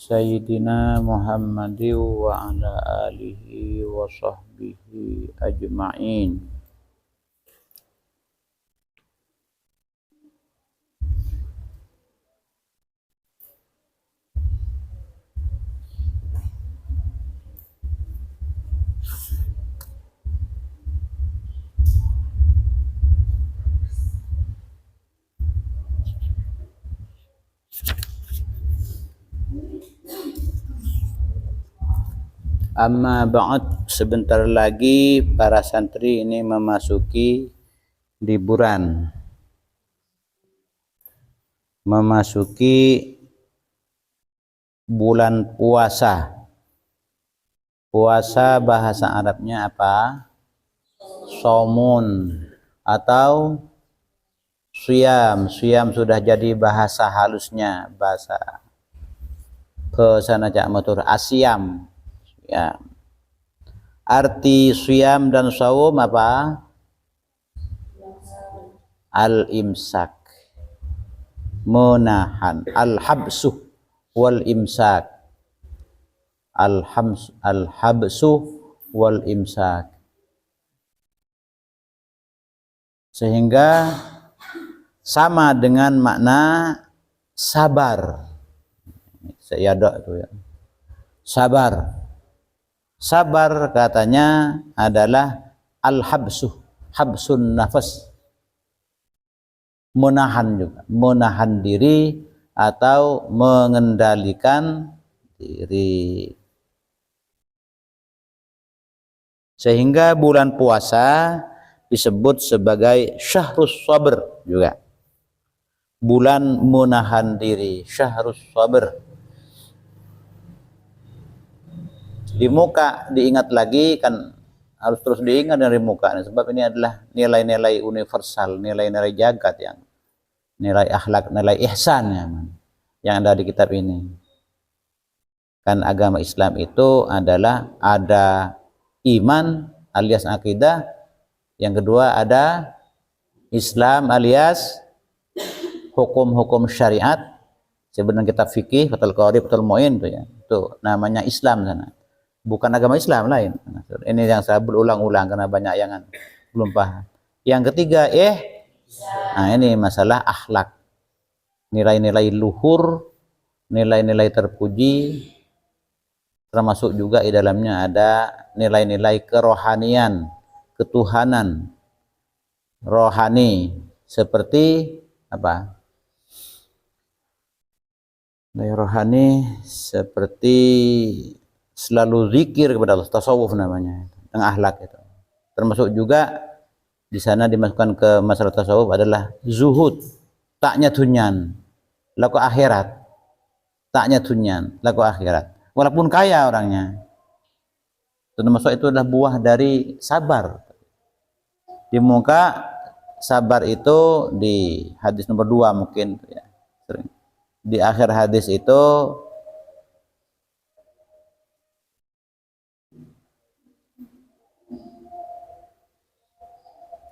Sayyidina Muhammadin wa ala alihi wa sahbihi ajma'in. Amma ba'd, sebentar lagi para santri ini memasuki liburan, memasuki bulan puasa. Puasa bahasa Arabnya apa? Somun atau siyam. Siyam sudah jadi bahasa halusnya, bahasa ke sana cak motor asyam. Ya. Arti siyam dan saum apa? Al-imsak, menahan. Al-habsu wal imsak. Al-habsu wal imsak. Sehingga sama dengan makna sabar. Saya ada itu ya. Sabar. Sabar katanya adalah al-habsu, habsun nafas, menahan juga, menahan diri atau mengendalikan diri. Sehingga bulan puasa disebut sebagai syahrus sabr juga, bulan menahan diri, syahrus sabr. Di muka diingat lagi, kan harus terus diingat dari muka, sebab ini adalah nilai-nilai universal, nilai-nilai jagat, yang nilai akhlak, nilai ihsan yang ada di kitab ini. Kan agama Islam itu adalah ada iman alias akidah, yang kedua ada Islam alias hukum-hukum syariat. Sebenarnya kitab fikih, Fathul Qari, Fathul Mu'in itu ya, itu namanya Islam sana. Bukan agama Islam lain. Ini yang saya berulang-ulang karena banyak yang belum paham. Yang ketiga, nah ini masalah akhlak, nilai-nilai luhur, nilai-nilai terpuji, termasuk juga di dalamnya ada nilai-nilai kerohanian, ketuhanan, rohani, seperti apa? Nilai rohani seperti selalu zikir kepada Allah, tasawuf namanya, dengan akhlak itu. Termasuk juga di sana dimasukkan ke masalah tasawuf adalah zuhud, taknya dunyan, laku akhirat, taknya dunyan, laku akhirat. Walaupun kaya orangnya, termasuk itu adalah buah dari sabar. Di muka sabar itu di hadis nomor 2 mungkin ya, sering. Di akhir hadis itu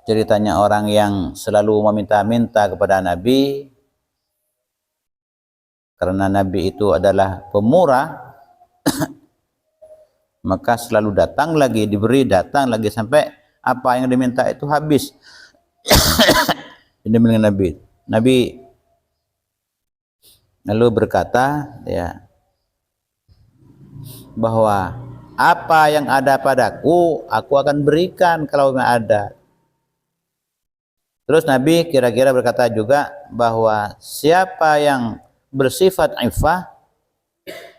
ceritanya orang yang selalu meminta-minta kepada Nabi, karena Nabi itu adalah pemurah, maka selalu datang lagi, diberi, datang lagi, sampai apa yang diminta itu habis. Ini dengan Nabi. Nabi lalu berkata ya, bahwa apa yang ada padaku, aku akan berikan kalau ada. Terus Nabi kira-kira berkata juga bahwa siapa yang bersifat iffah,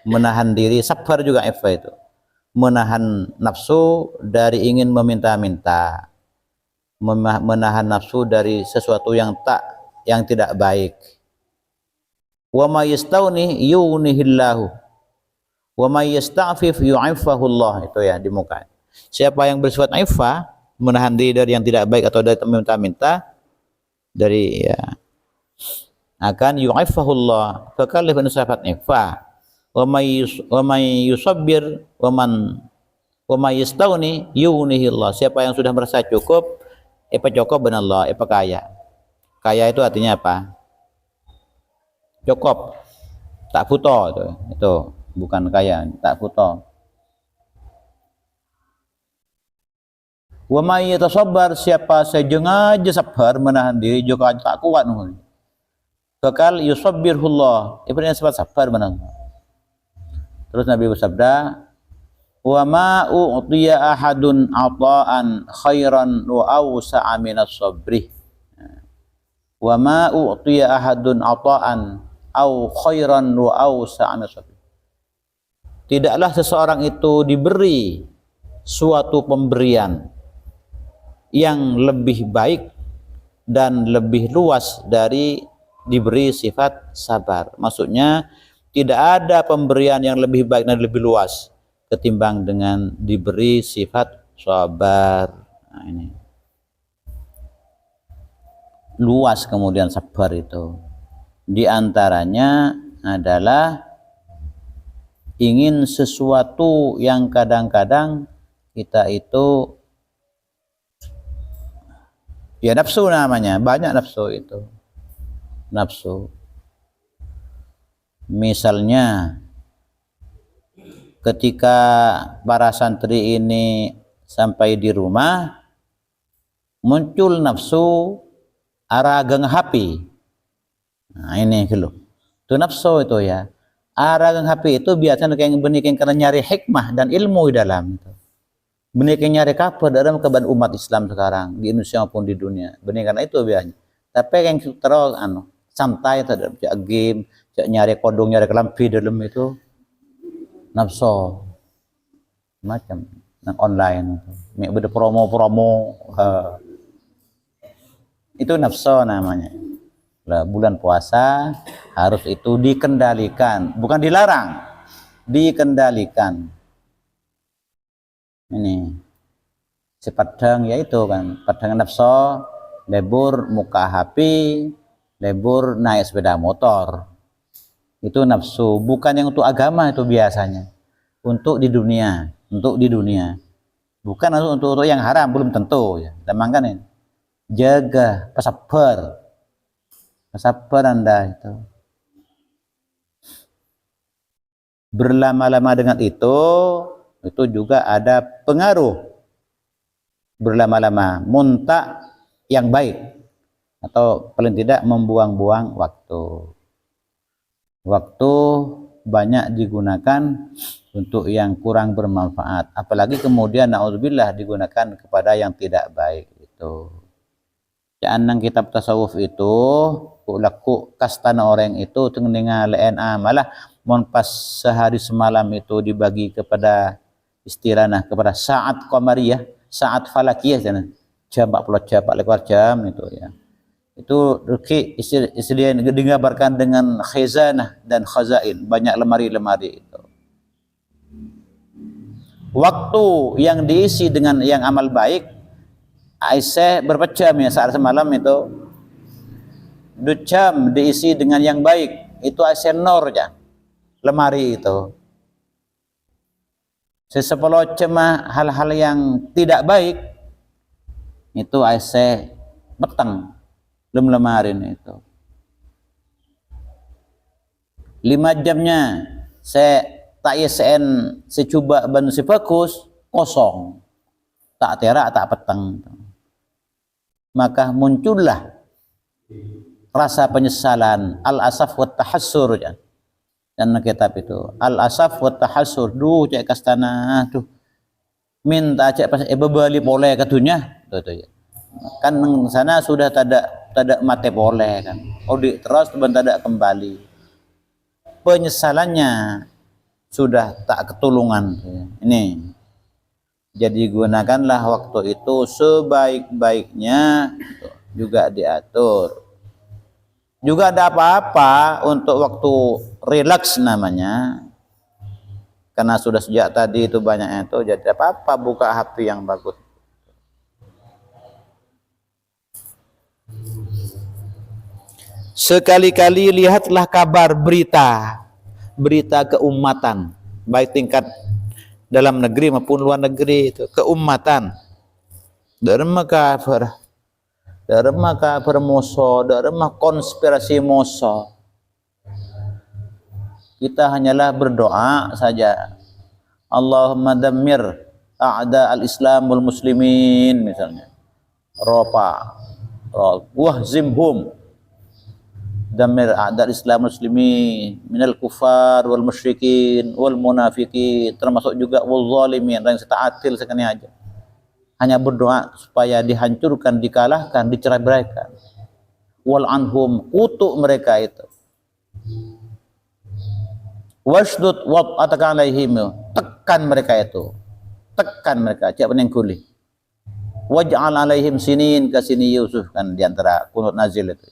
menahan diri, sabar juga iffah itu, menahan nafsu dari ingin meminta-minta, menahan nafsu dari sesuatu yang tidak baik. Wa may yastawni yunihillahu wa may yasta'fif yu'iffahullah, itu ya di muka. Siapa yang bersifat iffah, menahan diri dari yang tidak baik atau dari meminta-minta, dari ya, akan yu'iffahullah, fakallif sifat iffah. Wa may yusabbir wa may yastawni yunihillah. Siapa yang sudah merasa cukup, cukup ben Allah, kaya. Kaya itu artinya apa? Cukup, tak butuh itu. bukan kaya, tak buta. Wa may yatasabbar, siapa sejengaja sabar menahan diri juga tak kuat nuhun. Bakal yusabbirullah, ibaratnya sifat sabar menahan. Terus Nabi bersabda, wa ma u'tiya ahadun ata'an khairan wa awsa'a minas sabri. Wa ma u'tiya ahadun ata'an au khairan wa awsa'a minas sabri. Tidaklah seseorang itu diberi suatu pemberian yang lebih baik dan lebih luas dari diberi sifat sabar. Maksudnya tidak ada pemberian yang lebih baik dan lebih luas ketimbang dengan diberi sifat sabar. Nah, ini luas kemudian sabar itu. Di antaranya adalah ingin sesuatu yang kadang-kadang kita itu ya nafsu namanya, banyak nafsu itu. Nafsu. Misalnya ketika para santri ini sampai di rumah, muncul nafsu arah gang HP. Nah ini gitu. Itu nafsu itu ya. Arah gang HP itu biasanya kayak benih karena nyari hikmah dan ilmu di dalam itu. Benih nyari kabar dalam keadaan umat Islam sekarang di Indonesia maupun di dunia. Benih karena itu biasanya. Tapi yang terus santai terhadap game, nyari kodong, nyari kelampi dalam itu nafsu macam yang online itu. Beda promo-promo itu nafsu namanya. Lah, bulan puasa harus itu dikendalikan, bukan dilarang, dikendalikan. Ini si padang ya itu kan, padang nafsu, lebur muka HP, lebur naik sepeda motor. Itu nafsu, bukan yang untuk agama itu biasanya. Untuk di dunia, untuk di dunia. Bukan untuk yang haram, belum tentu ya. Memang ini. Jaga, sabar. Sabar Anda itu. Berlama-lama dengan itu juga ada pengaruh. Berlama-lama muntak yang baik atau paling tidak membuang-buang waktu. Waktu banyak digunakan untuk yang kurang bermanfaat, apalagi kemudian naudzubillah digunakan kepada yang tidak baik itu. Jangan kitab tasawuf itu laku kastana orang itu tengenga LNA malah mon pas sehari semalam itu dibagi kepada istilahnya kepada saat qamariyah, saat falakiyah jam 40 jam 4 jam itu ya. Itu istilah digambarkan dengan khazanah dan khazain, banyak lemari-lemari itu. Waktu yang diisi dengan yang amal baik Aisyah berapa jam ya saat semalam itu 2 jam diisi dengan yang baik itu Aisyah nur ya lemari itu. Sesepuluh cemah hal-hal yang tidak baik itu Aisyah petang belum lemarin itu. 5 jamnya saya tak ISN secoba ban si bagus kosong tak terak tak petang. Maka muncullah rasa penyesalan al-asaf wa tahassur ya. Dan kitab itu al-asaf wa tahassur duh cek kastana tuh minta cek pas bebali boleh katunya tuh ya. Kan sana sudah tada mate boleh kan. Audit terus ben tada kembali. Penyesalannya sudah tak ketulungan ya. Ini jadi gunakanlah waktu itu sebaik-baiknya juga diatur. Juga ada apa-apa untuk waktu relax namanya. Karena sudah sejak tadi itu banyak itu jadi apa-apa buka HP yang bagus. Sekali-kali lihatlah kabar berita keumatan baik tingkat dalam negeri maupun luar negeri itu keumatan dharma kafir moso dharma konspirasi moso Kita hanyalah berdoa saja. Allahumma dammir a'da al-islam wal muslimin misalnya. Ropa, wahzimhum, dammir a'da al-islam wal muslimin minal kufar wal musyrikin wal munafikin, termasuk juga wal zalimin, dan serta atil sekali aja. Hanya berdoa supaya dihancurkan, dikalahkan, dicerai-beraikan. Wal anhum, kutuk mereka itu. Washdud wab'ataka alaihim, tekan mereka itu. Tekan mereka, cak pening kuli. Waj'al alaihim sinin ka sini Yusuf, kan diantara kunut nazil itu.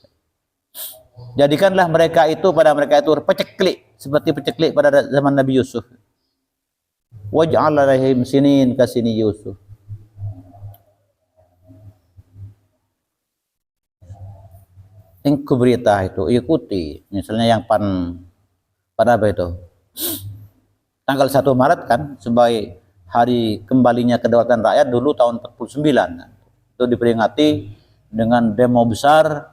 Jadikanlah mereka itu, pada mereka itu peceklik, seperti peceklik pada zaman Nabi Yusuf. Waj'al alaihim sinin ka sini Yusuf. Engkau berita itu, ikuti. Misalnya yang pada apa itu? Tanggal 1 Maret kan, sebagai hari kembalinya kedaulatan rakyat dulu tahun 49. Itu diperingati dengan demo besar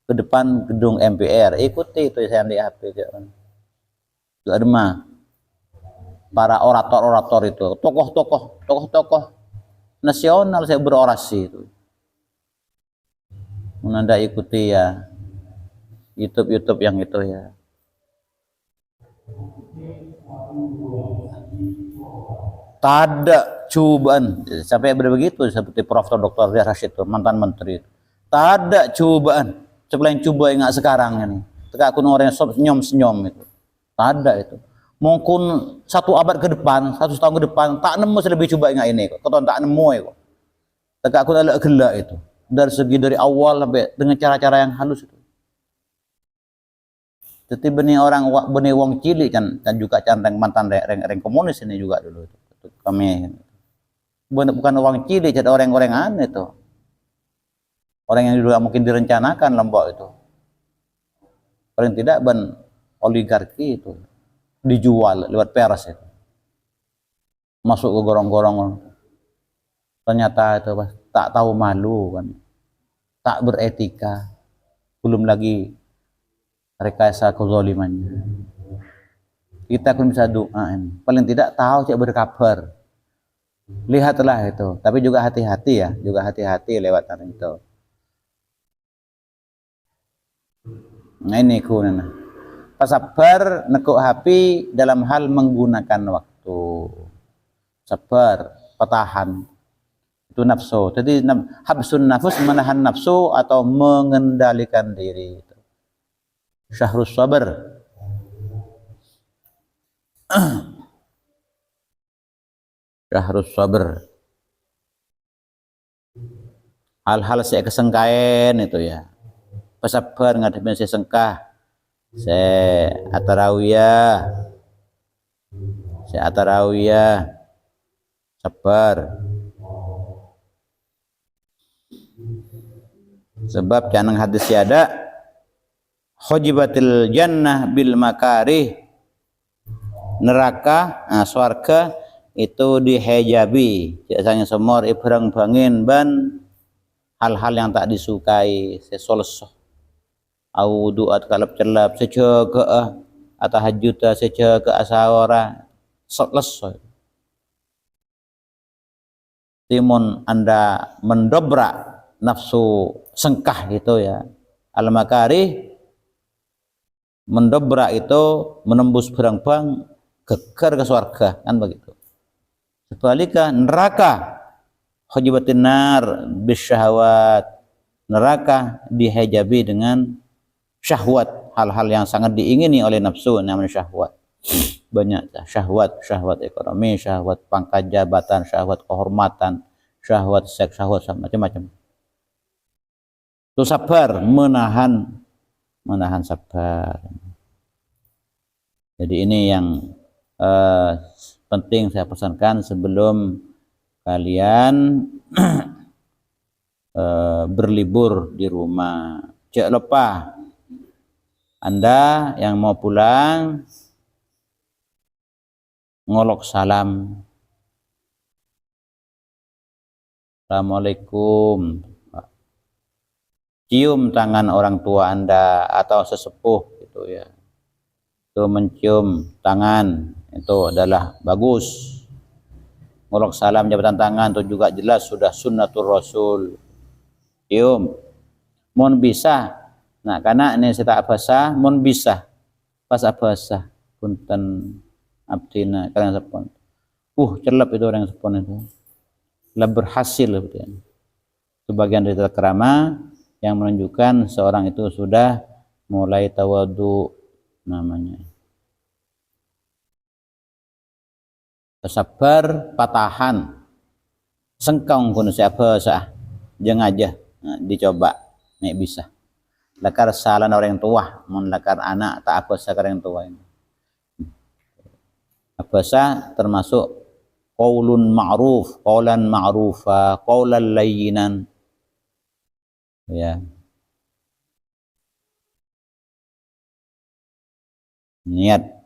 ke depan gedung MPR. Ikuti itu saya di HP. Itu ada mah para orator-orator itu, tokoh-tokoh nasional saya berorasi itu. Anda ikuti ya, YouTube yang itu ya. Tak ada cobaan sampai begitu, seperti Prof. Dr. Ria Rashid itu, mantan menteri itu. Tak ada cobaan selain coba ingat sekarang ini. Teka akun orang yang senyum itu. Tak ada itu. Mungkin 1 abad ke depan, 1 tahun ke depan, tak nemu lebih coba ingat ini kok. Kau tak nemu itu. Teka akun agak gelak itu. Dari awal sampai dengan cara-cara yang halus itu. Jadi benih wong cilik kan, dan juga canreng mantan reng komunis ini juga dulu itu. Kami bukan orang cilik, jadi orang-orang aneh itu, orang yang juga mungkin direncanakan Lombok itu, paling tidak oligarki itu dijual lewat peras itu, masuk ke gorong-gorong, ternyata itu tak tahu malu kan, tak beretika, belum lagi rekayasa kezalimannya. Kita pun bisa doa, paling tidak tahu cek berkabar. Lihatlah itu, tapi juga hati-hati ya, juga hati-hati lewat itu. Nah ini kunana. Sabar nekuk hapi dalam hal menggunakan waktu. Sabar, petahan. Itu nafsu. Jadi habsun nafus, menahan nafsu atau mengendalikan diri. Syahrus sabar. Syahrus sabar. Hal-hal saya kesengkain itu ya. Pesabar ngadepin saya sengkah. Saya atarawiyah. Sabar. Sebab jangan hadis ada hujibatil jannah bil makarih. Neraka, swarga itu dihijabi, biasanya semor ibrang bangin ban hal-hal yang tak disukai, sesolsoh au duat kalap celap sejaga atau hajuta sejaga asawara selesai. Timun Anda mendobrak nafsu sengkah itu ya, al-makarih, mendobrak itu menembus berang-bang geger ke surga kan begitu. Sebaliknya neraka hujibatin nar bisyahawat, neraka dihijabi dengan syahwat, hal-hal yang sangat diingini oleh nafsu namanya syahwat. Banyak syahwat ekonomi, syahwat pangkat jabatan, syahwat kehormatan, syahwat seks, syahwat macam-macam. Itu sabar, menahan sabar. Jadi ini yang penting saya pesankan sebelum kalian berlibur di rumah. Jangan lupa Anda yang mau pulang ngolok salam. Assalamualaikum. Cium tangan orang tua Anda atau sesepuh gitu ya. itu mencium tangan itu adalah bagus. Ngolok salam jabatan tangan itu juga jelas sudah sunnatul rasul. Cium. Mun bisa. Nah, karena ini saya abasa, mun bisa. Pas abasa punten abdina kalian sepon. Celep itu orang sepon itu. Lah berhasil betul. Itu bagian dari tata krama yang menunjukkan seorang itu sudah mulai tawadu namanya. Sabar patahan sengkong pun siapa sah jangan aja dicoba nek bisa lakar salah orang tua mun lakar anak tak apa sah orang tua ini apa sah termasuk qaulun ma'ruf qaulan ma'rufa qaulan layyinan ya niat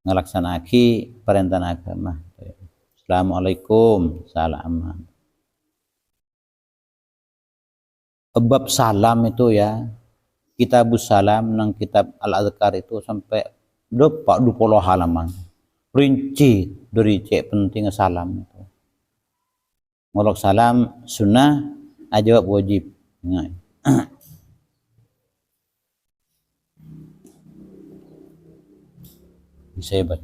ngelaksanaki perintah agama. Assalamualaikum, salam. Bab salam itu ya, kitabus salam nang kitab Al-Adhkar itu sampai 20 halaman. Rinci dari cek penting salam itu. Ngolok salam sunnah, ajawab wajib. Nah. Bisa hebat.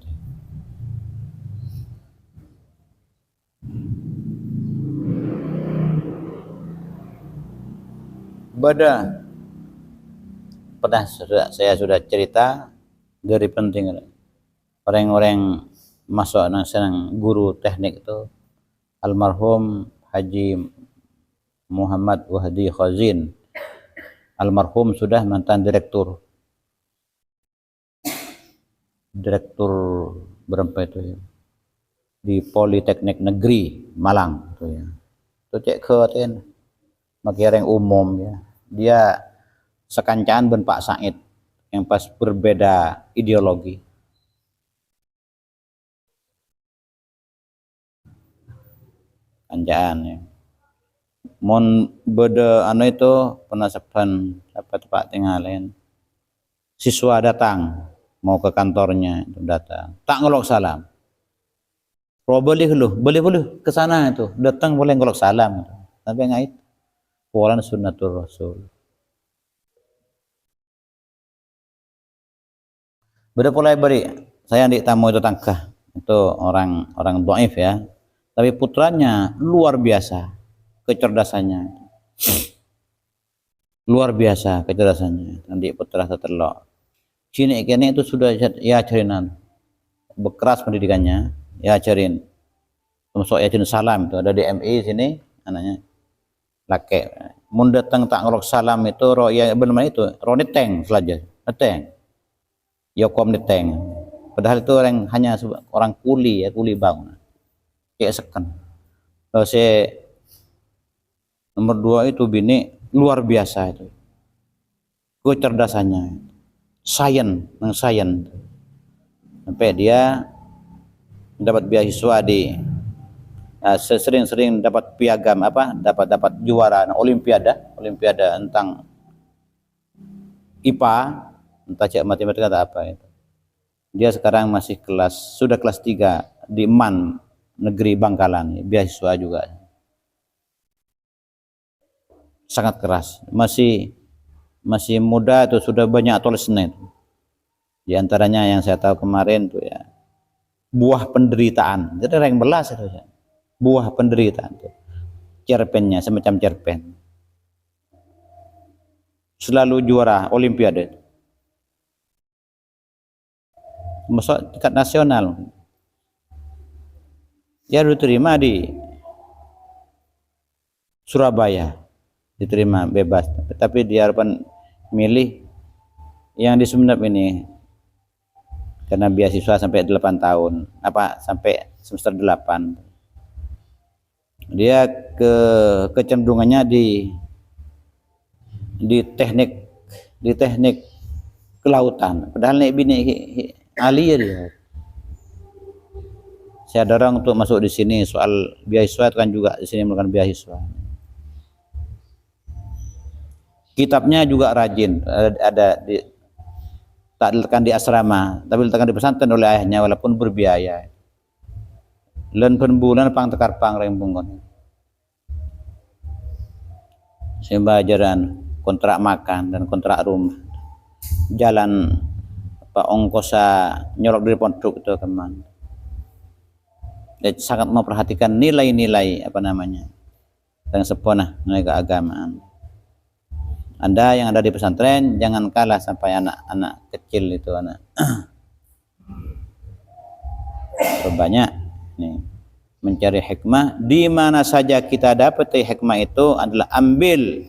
Pernah saya sudah cerita dari penting orang-orang masuk senang guru teknik itu almarhum Haji Muhammad Wahdi Khazin. Almarhum sudah mantan direktur berapa itu ya di Politeknik Negeri Malang itu ya itu cek ke makiring umum ya dia sekancaan ben Pak Said yang pas berbeda ideologi kancaan ya mon beda anu itu penasapan dapat Pak tinggalin siswa datang mau ke kantornya itu datang tak ngelok salam boleh ke sana itu datang boleh ngelok salam tapi ngait polan sunnatul rasul beda mulai beri saya di tamu itu tangkah itu orang dhaif ya tapi putranya luar biasa kecerdasannya nanti putra setelok Cini kini itu sudah ya carinan bekeras pendidikannya ya ajarin termasuk ajarin salam itu ada di MI sini anaknya laki mun datang tak ngelok salam itu ya benar itu roniteng selajar neteng yokom neteng padahal itu orang hanya orang kuli bang kayak seken saya nomor 2 itu bini luar biasa itu kecerdasannya sains sampai dia dapat beasiswa di sering dapat piagam dapat juara olimpiade tentang IPA entah cek matematika atau apa itu dia sekarang masih sudah kelas 3 di MAN negeri Bangkalan beasiswa juga sangat keras masih muda itu sudah banyak tulisnya itu. Di antaranya yang saya tahu kemarin tuh ya buah penderitaan. Jadi rank belas itu ya. Buah penderitaan tuh. Cerpennya semacam cerpen. Selalu juara olimpiade. Masuk tingkat nasional. Dia diterima di Surabaya. Diterima bebas tapi dia harapan milih yang di Sumenep ini karena beasiswa sampai 8 tahun sampai semester 8 dia kecenderungannya di teknik kelautan padahal nek bini ahli dia saya dorong untuk masuk di sini soal beasiswa kan juga di sini melakukan beasiswa kitabnya juga rajin ada tak diletakkan di asrama, tapi diletakkan di pesantren oleh ayahnya walaupun berbiaya. Len penbulan pang tekar pang rembungon. Sembajaran kontrak makan dan kontrak rumah. Jalan apa ongkosa nyolok dari pondok itu kemana. Dia sangat memperhatikan nilai-nilai apa namanya yang sepona nilai keagamaan. Anda yang ada di pesantren jangan kalah sampai anak-anak kecil itu anak berbanyak nih mencari hikmah di mana saja kita dapat hikmah itu adalah ambil,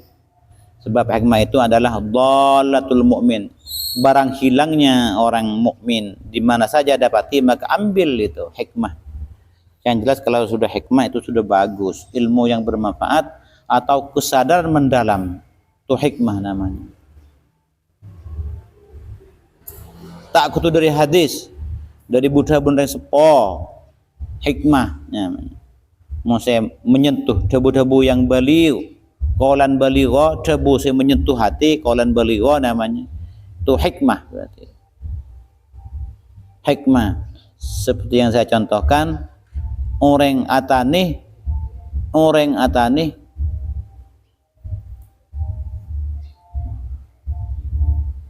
sebab hikmah itu adalah dhalatul mu'min, barang hilangnya orang mukmin. Di mana saja dapati maka ambil itu hikmah. Yang jelas kalau sudah hikmah itu sudah bagus, ilmu yang bermanfaat atau kesadaran mendalam, itu hikmah namanya. Tak kutu dari hadis dari Buddha bunda sepo, hikmah namanya. Mau saya menyentuh debu-debu yang baliu, kaulan baligha, debu saya menyentuh hati, kaulan baligha namanya. Itu hikmah berarti. Hikmah seperti yang saya contohkan, orang atani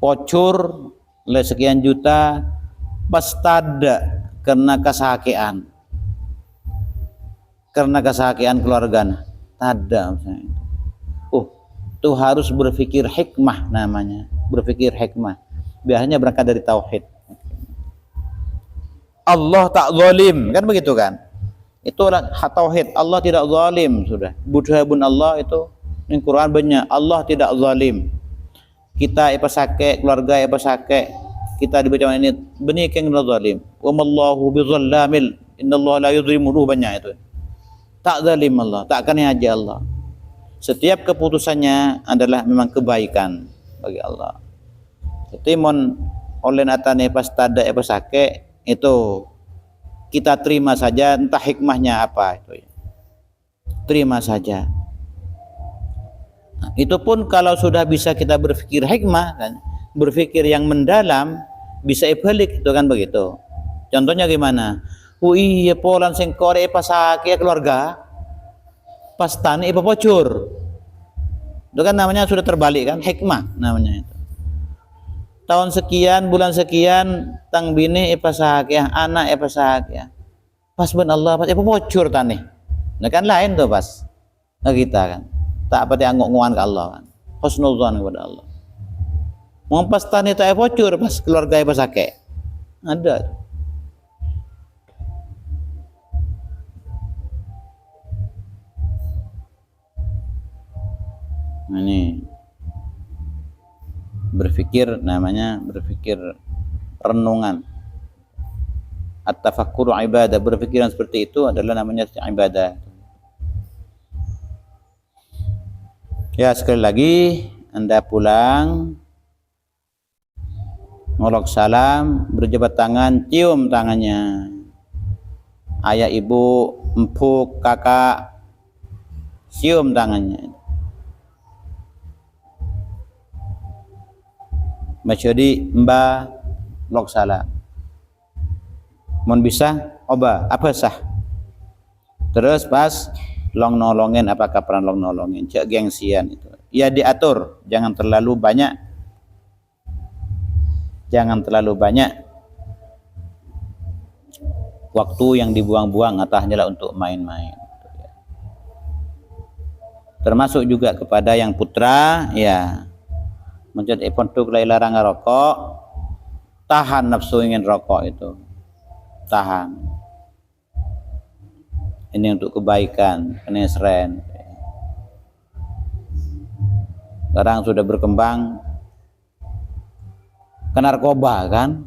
pocur le sekian juta pas tada karena kesakian keluarga tada misalnya. Itu harus berpikir hikmah namanya, berpikir hikmah. Biasanya berangkat dari tauhid. Allah tak zalim, kan begitu kan? Itu hak tauhid. Allah tidak zalim sudah. Buddha bun Allah itu di Quran banyak. Allah tidak zalim. Kita ipasake, keluarga ipasake, kita dibaca ini benih keng zalim. Wa mallahu bizallamil, innallaha la yuzlimu, banyak itu. Tak zalim Allah, tak akan aja Allah. Setiap keputusannya adalah memang kebaikan bagi Allah. Timon oleh natane pas tada ipasake itu kita terima saja, entah hikmahnya apa itu. Terima saja. Nah, itu pun kalau sudah bisa kita berpikir hikmah kan, berpikir yang mendalam, bisa ibalik itu kan begitu. Contohnya gimana? Iya polan sing kore pasake keluarga pas tani ipa pocur. Itu kan namanya sudah terbalik kan, hikmah namanya itu. Tahun sekian, bulan sekian, tang bini ipa sake, anak ipa sake. Pas ben Allah pas ipa pocur tani. Nah kan lain tuh pas. Nah kita kan tak pati angguk-ngguan ke Allah kan. Husnudzan kepada Allah. Mau pas tani tak pocur pas keluarga ipa sake. Ada. Ini berpikir namanya, berpikir renungan. At-tafakkur ibadah, berpikiran seperti itu adalah namanya ibadah. Ya sekali lagi Anda pulang, ngolok salam, berjabat tangan, cium tangannya. Ayah, ibu, empuk, kakak, cium tangannya. Masyadi mbak lok salam. Mun bisa oba apa sah. Terus pas long nolongin apakah peran long nolongin, cek gengsian itu. Ya diatur, jangan terlalu banyak. Jangan terlalu banyak waktu yang dibuang-buang atau hanyalah untuk main-main. Termasuk juga kepada yang putra, ya menjadi pondok larang rokok, tahan nafsu ingin rokok itu, tahan. Ini untuk kebaikan, kenesren. Sekarang sudah berkembang ke narkoba kan.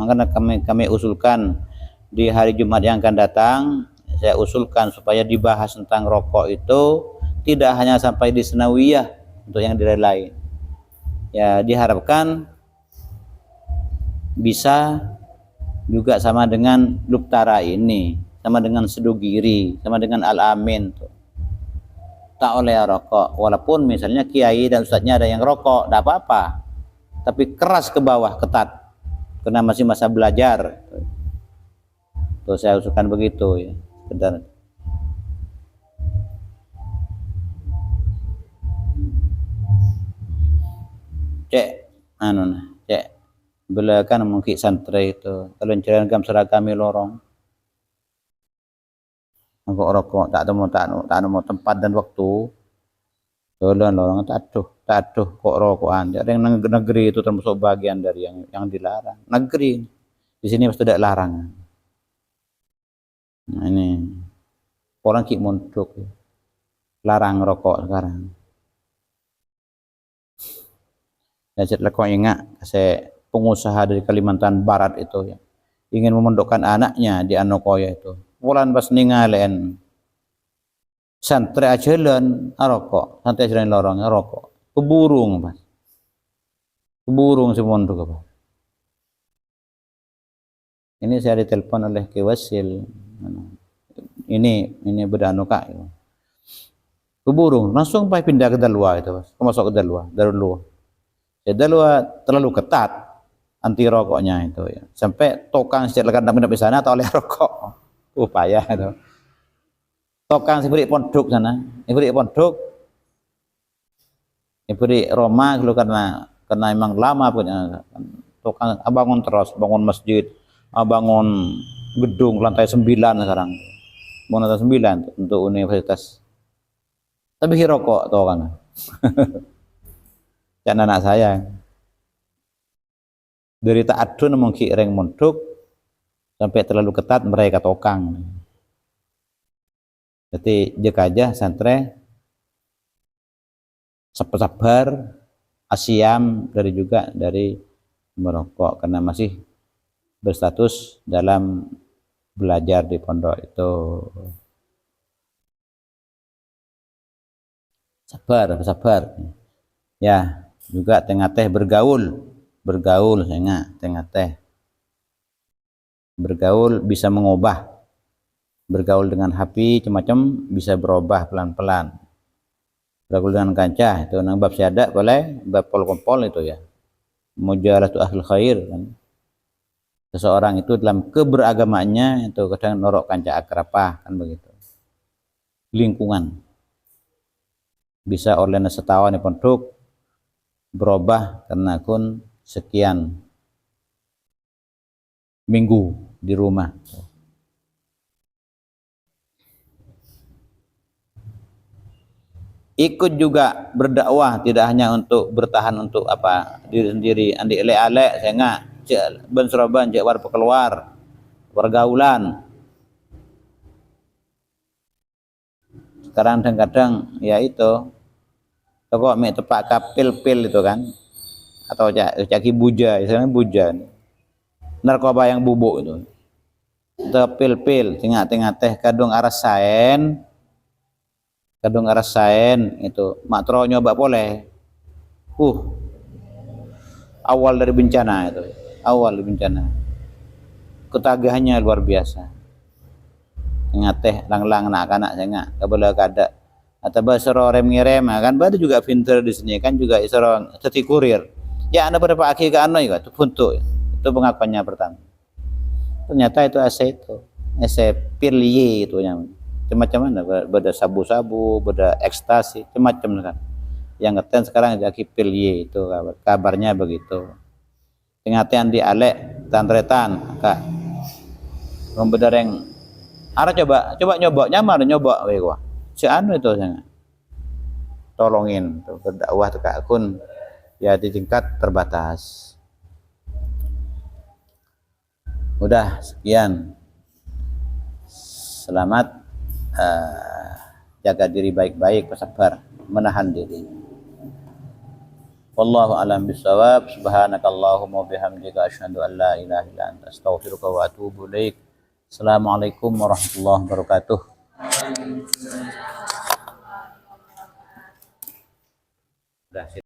Makanya kami usulkan di hari Jumat yang akan datang, saya usulkan supaya dibahas tentang rokok itu tidak hanya sampai di Senawiyah untuk yang daerah lain. Ya diharapkan bisa juga sama dengan Luptara ini, sama dengan Sedugiri, sama dengan Al-Amin tuh. Tak oleh rokok, walaupun misalnya kiai dan ustadznya ada yang rokok, tidak apa-apa. tapi keras ke bawah, ketat, karena masih masa belajar. Tuh saya usulkan begitu ya, sekedar. Cek, cek, bila kan mungkin santri itu, kalau ceragam seragami lorong, aku rokok tak temu tempat dan waktu, dolan lorong tak aduh kok rokokan. Ada yang negeri itu termasuk bagian dari yang dilarang. Negeri di sini pasti tidak larangan. Nah ini orang ki mondok larang rokok sekarang. Ya saya kok ingat saya pengusaha dari Kalimantan Barat itu ya, ingin memondokkan anaknya di Anokoya itu. Wulan pas ningalen santri ajalan rokok, santri ajalan lorong rokok. Keburung Mas. Keburung si mondok apa. Ini saya ditelepon oleh Ki Wasil. Ini berdanu Kak. Keburung langsung pindah ke Dalwa itu Mas. Masuk ke Dalwa, Darul Luah. Ya Dalwa terlalu ketat anti rokoknya itu ya. Sampai tukang sejak lekat di sana atau oleh rokok. Payah itu. Tukang diberi pondok sana, diberi pondok, diberi Roma dulu karena emang lama punya tukang bangun terus, bangun masjid, bangun gedung lantai 9 sekarang, bangun lantai 9 untuk universitas. Tapi rokok tuh kan, dan anak saya dari taatun mungkin reng mondok sampai terlalu ketat mereka tukang. Jadi jika aja santri sabar asyam dari merokok karena masih berstatus dalam belajar di pondok itu. Sabar ya, juga tengah teh bergaul saya tengah teh bergaul bisa mengubah. Bergaul dengan HP macam bisa berubah pelan-pelan. Bergaul dengan kancah itu nang bab syada boleh, bab pol-kompol itu ya. Mujalatu ahlul khair kan. Seseorang itu dalam keberagamaannya itu kadang norok kancah akrabah kan begitu. Lingkungan. Bisa oleh setahun di pondok berubah karena kun sekian minggu di rumah. Ikut juga berdakwah tidak hanya untuk bertahan untuk apa diri sendiri andi ele-ale saya nggak ben Suraban cek war keluar pergaulan sekarang kadang-kadang ya itu toko mek tepak kapil-pil itu kan atau caki buja istilahnya buja narkoba yang bubuk itu pil-pil tengah-tengah teh kadung arasain itu makro nyoba boleh awal dari bencana itu ketagahannya luar biasa tengah teh lang-lang anak-anak saya nggak boleh kada atau basro rem-ngerem kan baru juga pinter di sini kan juga isro teti kurir ya anda pada pak ke anu itu untuk itu pengakuannya pertama ternyata itu ase pilye itu yang macam-macam mana beda sabu-sabu beda ekstasi macam-macam kan yang ngeten sekarang jadi pilye itu kabarnya begitu pengatian di alek tantretan kak membedareng ara coba nyoba nyaman nyoba weh si anu itu saya tolongin tuh berdakwah tuh kak akun ya di tingkat terbatas. Udah sekian, selamat jaga diri baik-baik, bersabar, menahan diri. Wallahu a'lam bishawab. Subhanakallahumma bihamdika asyhadu an la ilaha illa anta astaghfiruka wa atubu ilaik. Assalamualaikum warahmatullahi wabarakatuh. Udah